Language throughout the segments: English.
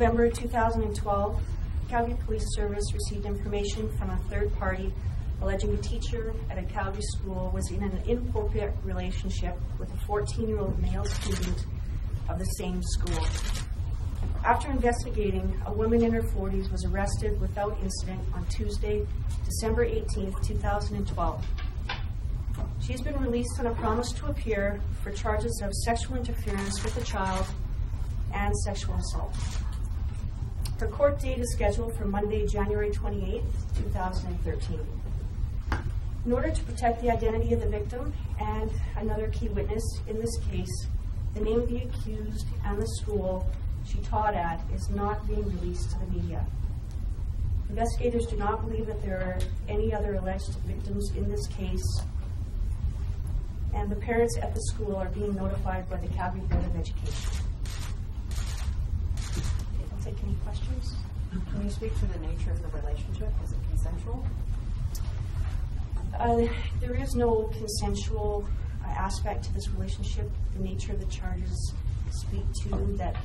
November 2012, Calgary Police Service received information from a third party alleging a teacher at a Calgary school was in an inappropriate relationship with a 14-year-old male student of the same school. After investigating, a woman in her 40s was arrested without incident on Tuesday, December 18, 2012. She has been released on a promise to appear for charges of sexual interference with a child and sexual assault. Her court date is scheduled for Monday, January 28, 2013. In order to protect the identity of the victim and another key witness in this case, the name of the accused and the school she taught at is not being released to the media. Investigators do not believe that there are any other alleged victims in this case, and the parents at the school are being notified by the Calgary Board of Education. I'll take any questions. Can you speak to the nature of the relationship? Is it consensual? There is no consensual aspect to this relationship. The nature of the charges speak to that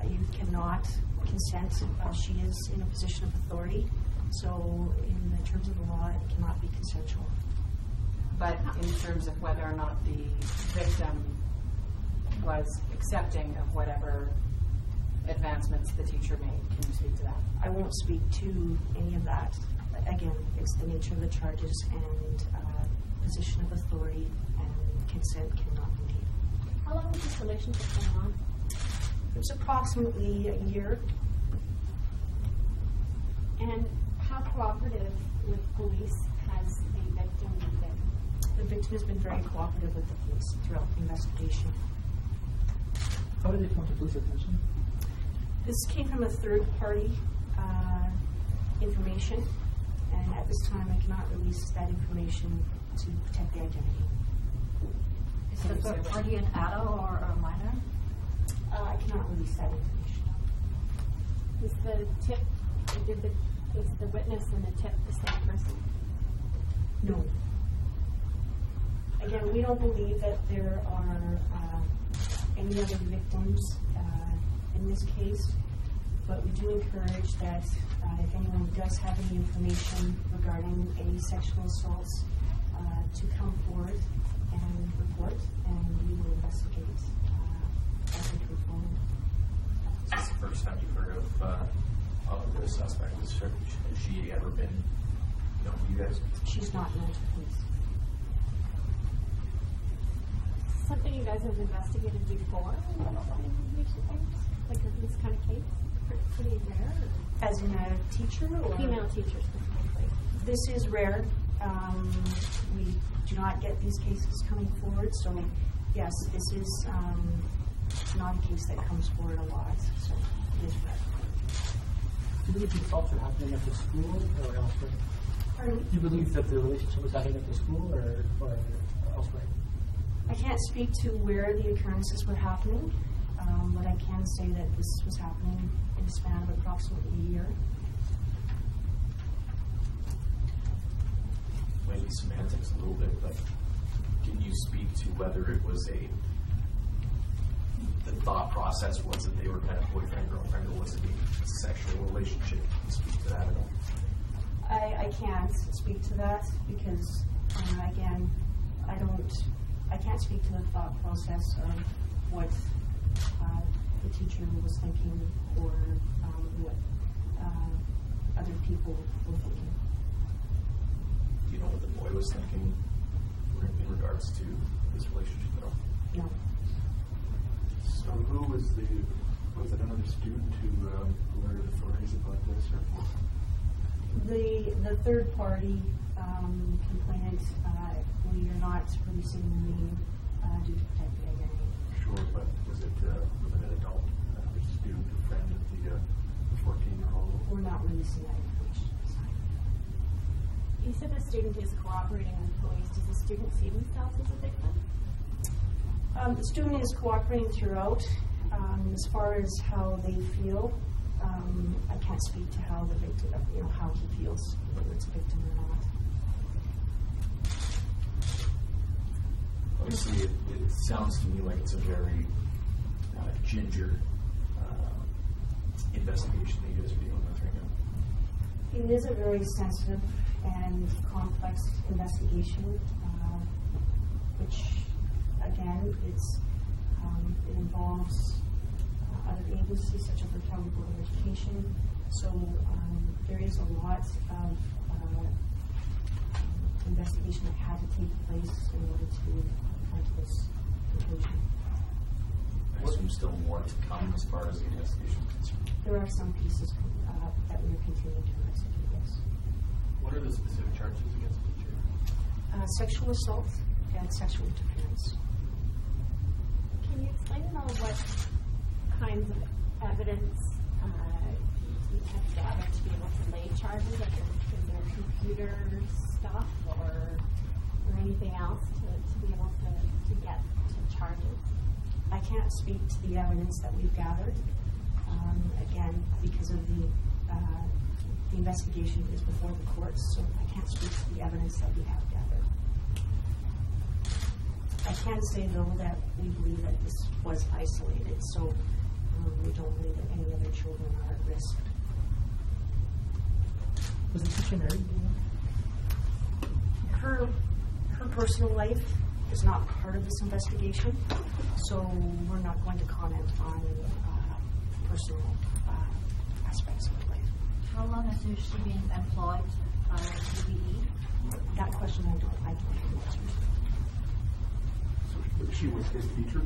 you cannot consent. She is in a position of authority, so in the terms of the law, it cannot be consensual. But in terms of whether or not the victim was accepting of whatever advancements the teacher made, can you speak to that? I won't speak to any of that. Again, it's the nature of the charges and position of authority, and consent cannot be made. How long was this relationship going on? It was approximately a year. And how cooperative with police has the victim been? The victim has been very cooperative with the police throughout the investigation. How did they come to police attention? This came from a third-party information, and at this time I cannot release that information to protect the identity. Is the third party an adult or a minor? I cannot release that information. Is the tip, is the witness and the tip the same person? No. Again, we don't believe that there are any other victims in this case, but we do encourage that if anyone does have any information regarding any sexual assaults, to come forward and report, and we will investigate as we go forward. Is this the first time you've heard of the suspect? Has she ever been known to you guys? She's not known to police. Something you guys have investigated before? Like this kind of case? Pretty rare? As in a teacher or? Female teacher specifically. This is rare. We do not get these cases coming forward, so yes, this is not a case that comes forward a lot, so it is rare. Do you believe the assaults are happening at the school or elsewhere? Pardon? Do you believe that the relationship was happening at the school or elsewhere? I can't speak to where the occurrences were happening, but I can say that this was happening in a span of approximately a year. Maybe semantics a little bit, but can you speak to whether it was the thought process was that they were kind of boyfriend, girlfriend, or was it a sexual relationship? Can you speak to that at all? I can't speak to that because, again, I can't speak to the thought process of what the teacher was thinking or what other people were thinking. Do you know what the boy was thinking in regards to this relationship at all? No. So who was it another student who alerted authorities about this? Or? The third party complainant, we are not releasing the name due to protect the identity. Sure, but was it an adult, a student, a friend of the 14-year-old? We're not releasing that information at this time. You said the student is cooperating with police. Does the student see themselves as a victim? The student is cooperating throughout. As far as how they feel, I can't speak to how the victim, how he feels, whether it's a victim or not. Obviously, it sounds to me like it's a very ginger investigation that you guys are dealing with right now? It is a very sensitive and complex investigation, which, again, it involves other agencies such as the Calgary Board of Education. So there is a lot of investigation that had to take place in order to come to this conclusion. I assume still more to come as far as the investigation is concerned. There are some pieces that we are continuing to investigate, yes. What are the specific charges against the teacher? Sexual assault and sexual interference. Can you explain at all what kinds of evidence you have gathered to be able to lay charges? Like, is there computer stuff or anything else to be able to get to charges? I can't speak to the evidence that we've gathered, again, because of the investigation is before the courts, so I can't speak to the evidence that we have gathered. I can say, though, that we believe that this was isolated, so we don't believe that any other children are at risk. Was the teacher married? Her personal life is not part of this investigation, so we're not going to comment on personal aspects of her life. How long has she been employed by CBE? That question I don't know the answer to. So she was his teacher?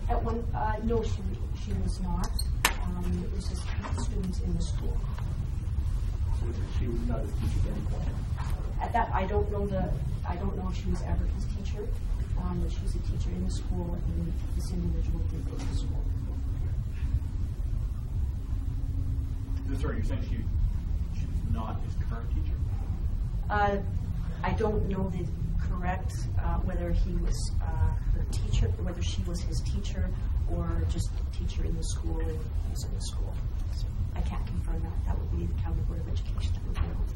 At one, no, she was not. It was just students in the school. So she was not his teacher at any point? At that, I don't know if she was ever his teacher, but she was a teacher in the school, and this individual did go to school. Sorry, you're saying she's not his current teacher? I don't know the correct, whether he was her teacher, whether she was his teacher, or just a teacher in the school and he was in the school. So I can't confirm that. That would be the Calgary Board of Education that would be able to